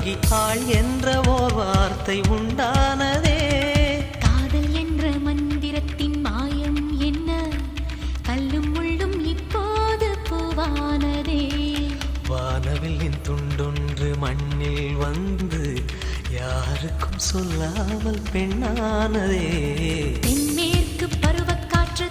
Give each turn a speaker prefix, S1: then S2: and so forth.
S1: ஆகி ஆள் என்ற ஓர் வார்த்தை உண்டானதே.
S2: காதல் என்ற மந்திரத்தின் மாயம் என்ன, கல்லும் முள்ளும் இப்போது பூவானதே.
S1: வானவில்லின் துண்டொன்று மண்ணில் வந்து யாருக்கும் சொல்லாமல் பெண்ணானதே.
S2: தென்மேற்கு பருவக்காற்று